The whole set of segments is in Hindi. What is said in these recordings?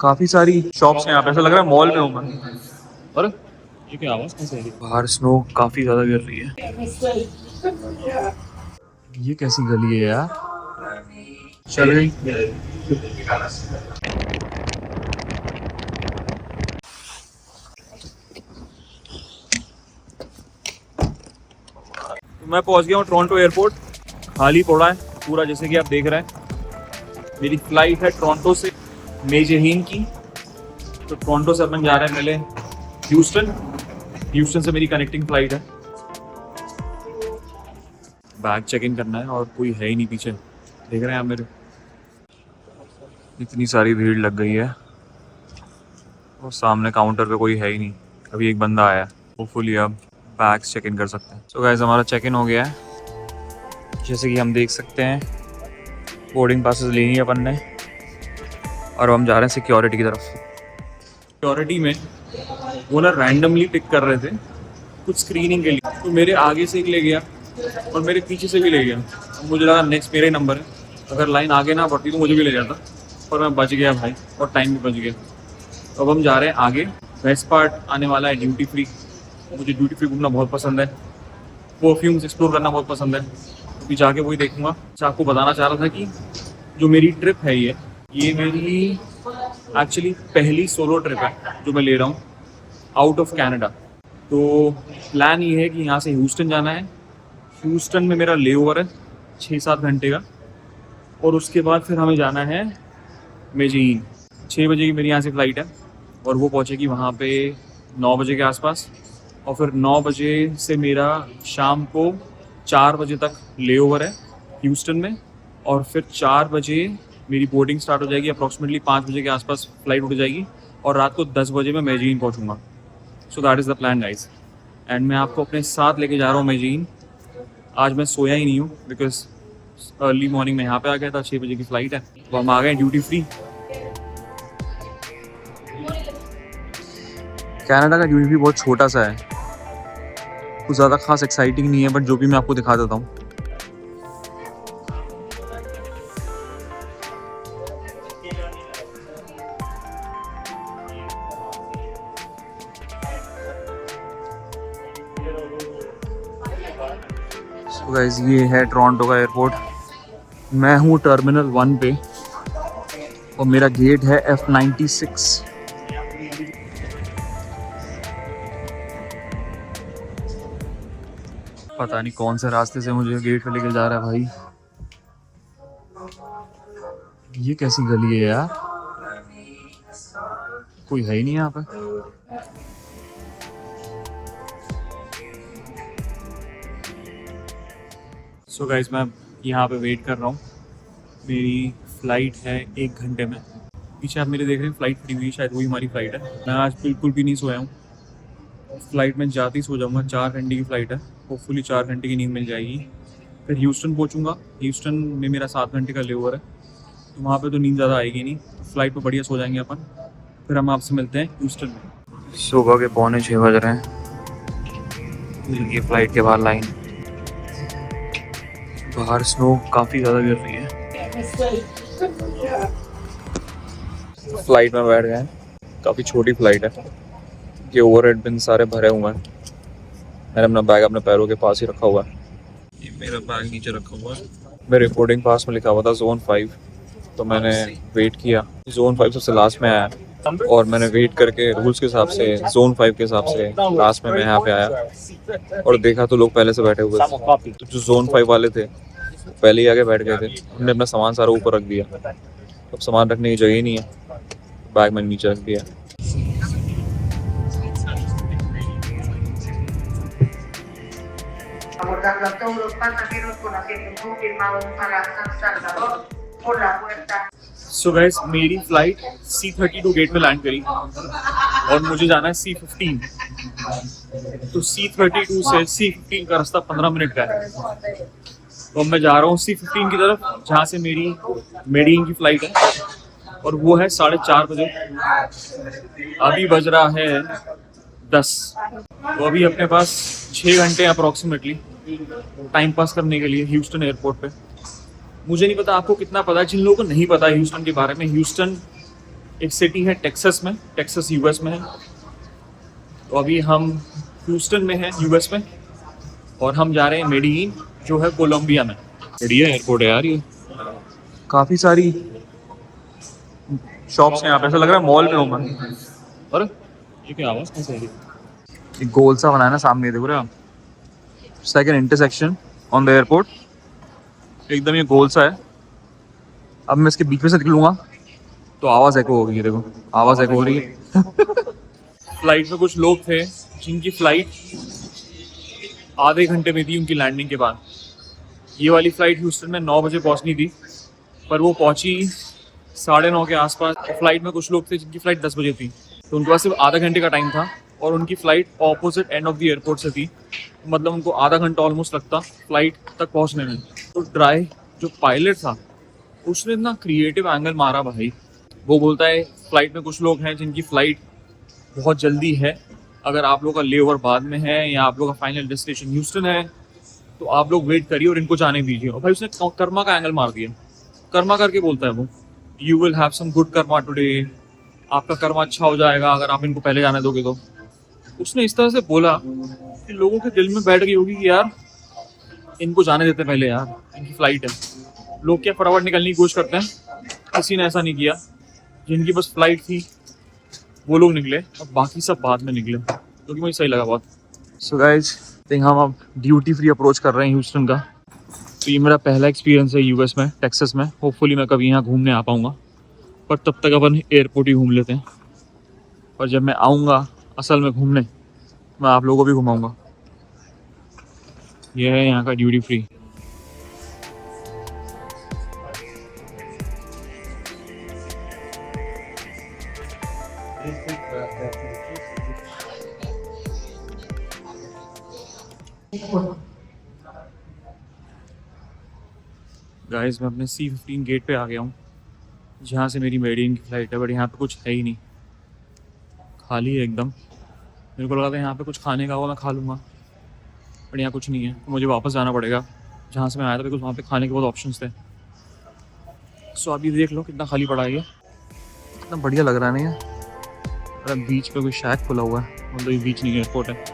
काफी सारी शॉप्स हैं यहाँ पे, ऐसा लग रहा है मॉल में हूँ मैं। और ये क्या आवाज कैसे आ रही बाहर स्नो काफी ज्यादा गिर रही है। ये कैसी गली है यार। चल गई। तो मैं पहुंच गया हूँ टोरंटो एयरपोर्ट। खाली पड़ा है पूरा, जैसे कि आप देख रहे हैं। मेरी फ्लाइट है टोरंटो से मेजेहीन की। तो टोरंटो से अपन जा रहे हैं पहले ह्यूस्टन से मेरी कनेक्टिंग फ्लाइट है। बैग चेक इन करना है और कोई है ही नहीं पीछे, देख रहे हैं आप मेरे। इतनी सारी भीड़ लग गई है और सामने काउंटर पे कोई है ही नहीं। अभी एक बंदा आया, होपफुली अब बैग्स चेक इन कर सकते हैं। सो गाइस हमारा चेक इन हो गया है, जैसे कि हम देख सकते हैं। बोर्डिंग पासेस लेनी है अपन ने और हम जा रहे हैं सिक्योरिटी की तरफ। सिक्योरिटी में वो ना रैंडमली पिक कर रहे थे कुछ स्क्रीनिंग के लिए, तो मेरे आगे से एक ले गया और मेरे पीछे से भी ले गया। मुझे लगा नेक्स्ट मेरा ही नंबर है, अगर लाइन आगे ना बढ़ती तो मुझे भी ले जाता, पर मैं बच गया भाई और टाइम भी बच गया। तो अब हम जा रहे हैं आगे। बेस्ट पार्ट आने वाला है ड्यूटी फ्री। मुझे ड्यूटी फ्री घूमना बहुत पसंद है, परफ्यूम्स एक्सप्लोर करना बहुत पसंद है। अभी जाके वही देखूंगा। अच्छा, आपको बताना चाह रहा था कि जो मेरी ट्रिप है ये मेरी एक्चुअली पहली सोलो ट्रिप है जो मैं ले रहा हूँ आउट ऑफ कनाडा। तो प्लान ये है कि यहाँ से ह्यूस्टन जाना है। ह्यूस्टन में मेरा लेओवर है 6-7 घंटे का, और उसके बाद फिर हमें जाना है मेजेहीन। 6 बजे की मेरी यहाँ से फ़्लाइट है और वो पहुँचेगी वहाँ पे 9 बजे के आसपास। और फिर 9 बजे से मेरा शाम को 4 बजे तक लेओवर है ह्यूस्टन में, और फिर 4 बजे मेरी बोर्डिंग स्टार्ट हो जाएगी। अप्रॉक्सीमेटली 5 बजे के आसपास फ़्लाइट उठ जाएगी और रात को 10 बजे मैं मेजेहीन पहुँचूँगा। So that is the plan guys. And मैं आपको अपने साथ लेके जा रहा हूँ मेजेहीन। आज मैं सोया ही नहीं हूँ बिकॉज अर्ली मॉर्निंग में यहाँ पे आ गया था। 6 बजे की फ़्लाइट है, तो हम आ गए ड्यूटी फ्री। कनाडा का ड्यूटी फ्री बहुत छोटा सा है, कुछ ज़्यादा खास एक्साइटिंग नहीं है, बट जो भी मैं आपको दिखा देता हूँ। So guys, ये है टोरंटो का एयरपोर्ट। मैं हूँ टर्मिनल 1 पे और मेरा गेट है F96। पता नहीं कौन से रास्ते से मुझे गेट पे लेके जा रहा है भाई। ये कैसी गली है यार, कोई है ही नहीं यहाँ पे। सो गाइस मैं यहाँ पे वेट कर रहा हूँ। मेरी फ़्लाइट है 1 घंटे में। पीछे आप मेरे देख रहे हैं फ़्लाइट खड़ी हुई है, शायद वही हमारी फ़्लाइट है। मैं आज बिल्कुल भी नहीं सोया हूँ। फ़्लाइट में जाते ही सो जाऊँगा। 4 घंटे की फ़्लाइट है, होपफुली 4 घंटे की नींद मिल जाएगी। फिर ह्यूस्टन पहुँचूँगा। ह्यूस्टन में मेरा 7 घंटे का लेओवर है, तो वहाँ पे तो नींद ज़्यादा आएगी नहीं, तो फ़्लाइट पे बढ़िया सो जाएंगे अपन। फिर हम आपसे मिलते हैं ह्यूस्टन में। सुबह के 6:45 बज रहे हैं। ये फ़्लाइट के बाहर लाइन, बाहर स्नो काफ़ी ज़्यादा गिर रही है। फ़्लाइट में बैठ गए हैं। काफ़ी छोटी फ़्लाइट है, ये ओवरहेड बिन सारे भरे हुए हैं। मैंने अपना बैग अपने पैरों के पास ही रखा हुआ है। ये मेरा बैग नीचे रखा हुआ है। मेरे रिपोर्टिंग पास में लिखा हुआ था ज़ोन 5, तो मैंने वेट किया। ज़ोन 5 सबसे लास्ट में आया और मैंने वेट करके रूल्स के हिसाब से ज़ोन 5 के हिसाब से लास्ट में मैं यहाँ पे आया और देखा तो लोग पहले से बैठे हुए थे। तो जो ज़ोन 5 वाले थे पहले ही आगे बैठ गए थे। हमने अपना सामान सारा ऊपर रख दिया, अब सामान रखने की जगह ही नहीं है, बैग मैंने नीचे रख दिया। abordando a todos los pasajeros con asiento confirmado para San Salvador por la puerta। So guys मेरी फ्लाइट C32 गेट में लैंड करी और मुझे जाना है C15। तो C32 से C15 का रास्ता 15 मिनट का है। तो मैं जा रहा हूँ C15 की तरफ, जहाँ से मेरी मेडेहीन की फ्लाइट है, और वो है 4:30 बजे। अभी बज रहा है 10। तो अभी अपने पास 6 घंटे अप्रॉक्सीमेटली टाइम पास करने के लिए ह्यूस्टन एयरपोर्ट पे। मुझे नहीं पता आपको कितना पता है, जिन लोगों को नहीं पता है ह्यूस्टन के बारे में। ह्यूस्टन एक सिटी है टेक्सास में, टेक्सास यूएस में है। तो अभी हम ह्यूस्टन में हैं यूएस में, और हम जा रहे हैं मेडिन जो है कोलंबिया में। बढ़िया एयरपोर्ट है यार ये, काफ़ी सारी शॉप्स हैं यहाँ पे, ऐसा लग रहा है मॉल में हूँ मैं। और ये क्या आवाज़ कैसे आ रही है? एक गोल सा बनाया ना सामने, देखो रहे आप, second intersection on the airport, एकदम ये गोल सा है। अब मैं इसके बीच में से निकलूंगा तो आवाज़ एको होगी, ये देखो आवाज़ एको हो रही है। फ्लाइट में कुछ लोग थे जिनकी फ्लाइट आधे घंटे में थी उनकी लैंडिंग के बाद। ये वाली फ़्लाइट ह्यूस्टन में 9 बजे पहुंचनी थी, पर वो पहुंची 9:30 के आसपास। फ्लाइट में कुछ लोग थे जिनकी फ़्लाइट 10 बजे थी, तो उनके पास सिर्फ आधा घंटे का टाइम था, और उनकी flight opposite end of the airport से थी, मतलब उनको आधा घंटा ऑलमोस्ट लगता फ्लाइट तक पहुंचने में। तो ड्राई जो पायलट था उसने इतना क्रिएटिव एंगल मारा भाई। वो बोलता है फ़्लाइट में कुछ लोग हैं जिनकी फ़्लाइट बहुत जल्दी है, अगर आप लोग का लेओवर बाद में है या आप लोग का फाइनल डेस्टिनेशन ह्यूस्टन है तो आप लोग वेट करिए और इनको जाने दीजिए। और भाई उसने कर्मा का एंगल मार दिया। कर्मा करके बोलता है वो, you will have some good karma today, आपका कर्मा अच्छा हो जाएगा अगर आप इनको पहले जाने दोगे तो। उसने इस तरह से बोला कि लोगों के दिल में बैठ गई होगी कि यार इनको जाने देते पहले यार, इनकी फ़्लाइट है। लोग क्या फटाफट निकलने की कोशिश करते हैं, किसी ने ऐसा नहीं किया। जिनकी बस फ्लाइट थी वो लोग निकले और बाकी सब बाद में निकले, क्योंकि मुझे सही लगा बहुत। सो गाइज थिंक हम अब ड्यूटी फ्री अप्रोच कर रहे हैं ह्यूस्टन का। तो ये मेरा पहला एक्सपीरियंस है यूएस में, टेक्सास में। होपफुली मैं कभी यहाँ घूमने आ पाऊँगा, पर तब तक अपन एयरपोर्ट ही घूम लेते हैं। और जब मैं आऊँगा असल में घूमने, मैं आप लोगों को भी घुमाऊँगा। यह है यहाँ का ड्यूटी फ्री। गाइस मैं अपने C-15 गेट पे आ गया हूँ, जहाँ से मेरी मेडिन की फ़्लाइट है। बट यहाँ पे कुछ है ही नहीं, खाली है एकदम। मेरे को लगा था यहाँ पे कुछ खाने का होगा, मैं खा लूँगा, बट यहाँ कुछ नहीं है। तो मुझे वापस जाना पड़ेगा जहाँ से मैं आया था, बिकॉज वहाँ पे खाने के बहुत ऑप्शंस थे। सो अभी देख लो कितना खाली पड़ा है ये, कितना बढ़िया लग रहा है ना ये। अरे बीच पे कोई शैक खुला हुआ है, मतलब ये बीच नहीं एयरपोर्ट है।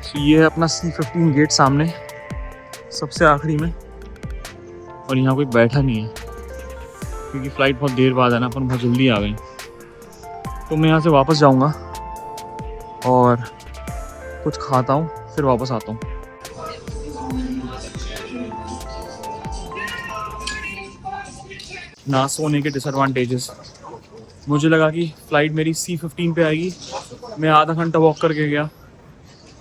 सो ये है अपना C-15 गेट सामने सबसे आखिरी में, और यहाँ कोई बैठा नहीं है क्योंकि फ़्लाइट बहुत देर बाद है ना, अपन बहुत जल्दी आ गई। तो मैं यहाँ से वापस जाऊँगा और कुछ खाता हूँ, फिर वापस आता हूँ। ना सोने के डिसएडवांटेजेस। मुझे लगा कि फ़्लाइट मेरी C-15 पे आएगी, मैं आधा घंटा वॉक करके गया,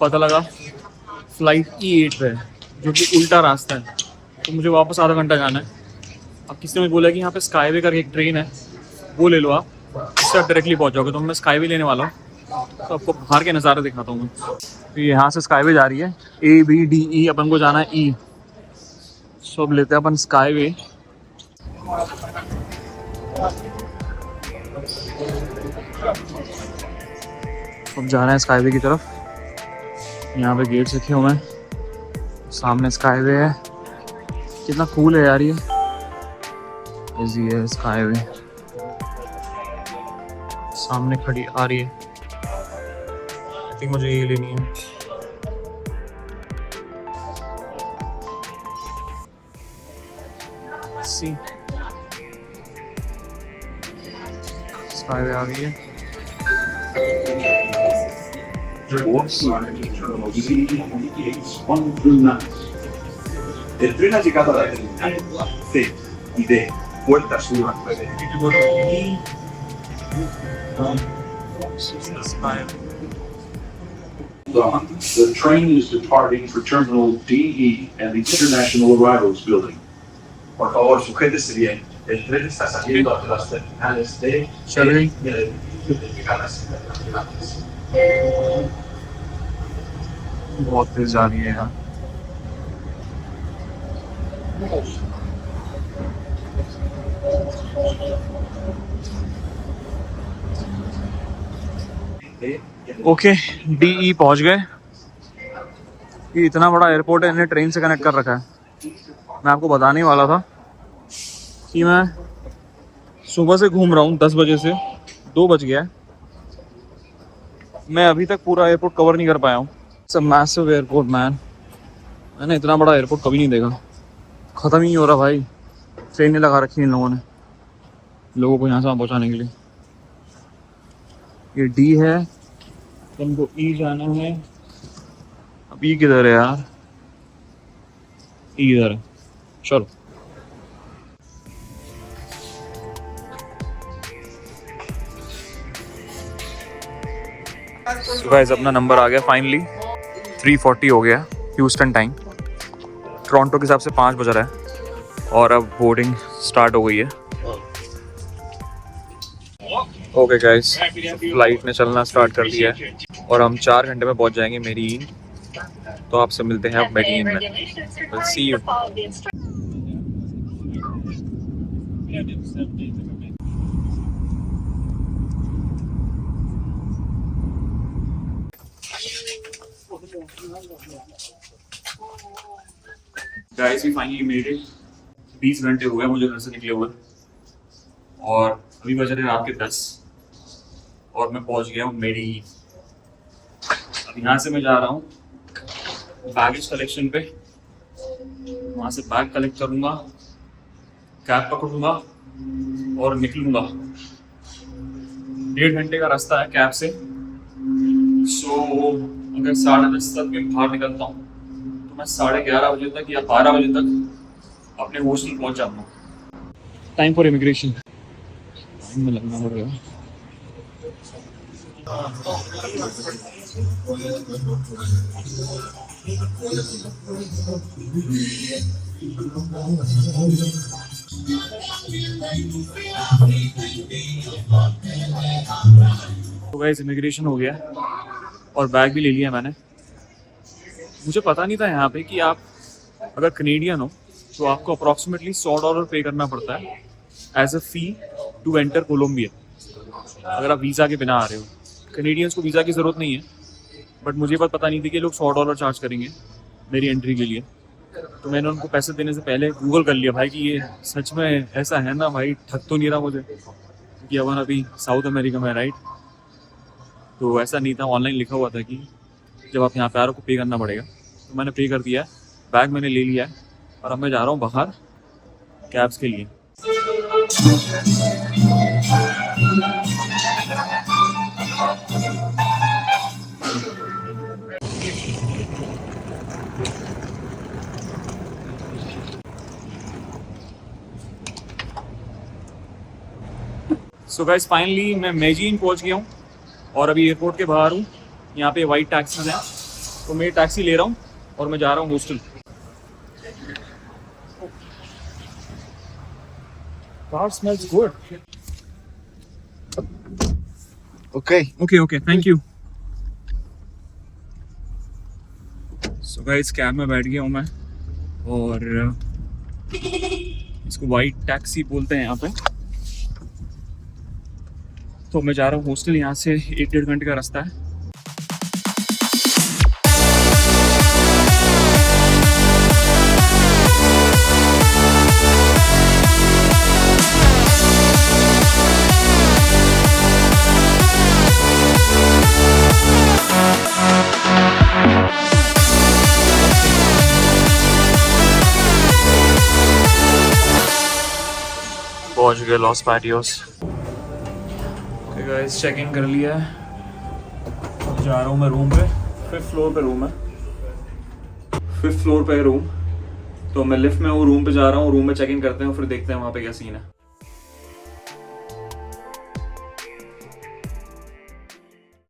पता लगा फ़्लाइट E-8 पे है, जो कि उल्टा रास्ता है। तो मुझे वापस आधा घंटा जाना है। अब किसी ने मुझे बोला कि यहाँ पे स्काईवे करके एक ट्रेन है, वो ले लो आप, इससे आप डायरेक्टली पहुँच जाओगे। तो मैं स्काईवे लेने वाला हूँ, तो आपको बाहर के नज़ारे दिखाता हूँ मैं। तो यहाँ से स्काईवे जा रही है A-B-D-E, अपन को जाना है E। सो अब लेते हैं अपन स्काईवे। अब जा रहे हैं स्काईवे की तरफ। यहाँ पे गेट्स रखे हुए हैं, सामने स्काईवे है। कितना कूल है यार ये है स्काईवे, सामने खड़ी आ रही है। आई थिंक मुझे ये लेनी है। सी स्काईवे आ गई है। El tren ha llegado a la terminal C y D, Puerta Sur. The train is departing for Terminal DE and the International Arrivals Building. Por favor, sujétese bien. El tren está saliendo hacia las terminales D y D de las terminales. बहुत तेज जा रही है यहाँ। ओके DE पहुंच गए। ये इतना बड़ा एयरपोर्ट है, इन्हें ट्रेन से कनेक्ट कर रखा है। मैं आपको बताने वाला था कि मैं सुबह से घूम रहा हूँ 10 बजे से 2 बज गया है। मैं अभी तक पूरा एयरपोर्ट कवर नहीं कर पाया हूँ। It's a massive airport man. मैंने इतना बड़ा एयरपोर्ट कभी नहीं देखा। ख़त्म ही नहीं हो रहा भाई। ट्रेनें लगा रखी हैं इन लोगों ने लोगों को यहाँ से वहाँ पहुँचाने के लिए। ये डी है, तुमको ई जाना है। अब ई किधर है यार? ई इधर है। चलो so guys, अपना नंबर आ गया फाइनली। 3:40 हो गया ह्यूस्टन टाइम। टोरंटो के हिसाब से 5 बज रहा है और अब बोर्डिंग स्टार्ट हो गई है। ओके गाइस, फ्लाइट ने चलना स्टार्ट कर दिया है और हम 4 घंटे में पहुंच जाएंगे मेडीन। तो आपसे मिलते हैं अब मेडीन में। We'll see you. Guys, we finally made it. 20 घंटे हो गए मुझे घर से निकले हुए और अभी बज रहे रात के 10 और मैं पहुंच गया हूँ मेडीन। अब यहाँ से मैं जा रहा हूँ बैगेज कलेक्शन पे। वहाँ से बैग कलेक्ट करूँगा, कैब पकड़ूंगा और निकलूँगा। 1.5 घंटे का रास्ता है कैब से। सो अगर 10:30 तक मैं बाहर निकलता हूँ तो मैं 11:30 बजे तक या 12 बजे तक अपने हॉस्टल पहुँच जाऊँगा। Time for immigration. टाइम में लगना पड़ेगा। तो गाइस इमिग्रेशन हो गया और बैग भी ले लिया मैंने। मुझे पता नहीं था यहाँ पे कि आप अगर कनेडियन हो तो आपको अप्रॉक्सीमेटली $100 पे करना पड़ता है as a fee to enter Colombia अगर आप वीज़ा के बिना आ रहे हो। कनेडियंस को वीज़ा की ज़रूरत नहीं है, बट मुझे बात पता नहीं थी कि लोग $100 चार्ज करेंगे मेरी एंट्री के लिए। तो मैंने उनको पैसे देने से पहले गूगल कर लिया भाई कि ये सच में ऐसा है ना भाई, ठग तो नहीं रहा मुझे, क्योंकि अपन अभी साउथ अमेरिका में, राइट। तो ऐसा नहीं था, ऑनलाइन लिखा हुआ था कि जब आप यहाँ पे आ रहे हो को पे करना पड़ेगा। तो मैंने पे कर दिया, बैग मैंने ले लिया है और अब मैं जा रहा हूँ बाहर कैब्स के लिए। सो गाइस फाइनली मैं मेडीन पहुंच गया हूँ और अभी एयरपोर्ट के बाहर हूँ। यहाँ पे वाइट टैक्सीज हैं तो मैं टैक्सी ले रहा हूँ और मैं जा रहा हूँ hostel. Car smells good. Okay thank you. So guys cab में बैठ गया हूँ मैं और इसको वाइट टैक्सी बोलते हैं यहाँ पे। तो मैं जा रहा हूँ हॉस्टल। यहाँ से 1-1.5 घंटे का रास्ता है। पहुंच गए लॉस पैटियोस। गाइस चेक इन कर लिया है। अब जा रहा हूँ मैं रूम पे। 5th फ्लोर पे रूम है। 5th फ्लोर पे रूम। तो मैं लिफ्ट में हूँ, रूम पे जा रहा हूँ। रूम में चेक इन करते हैं फिर देखते हैं वहाँ पे क्या सीन है।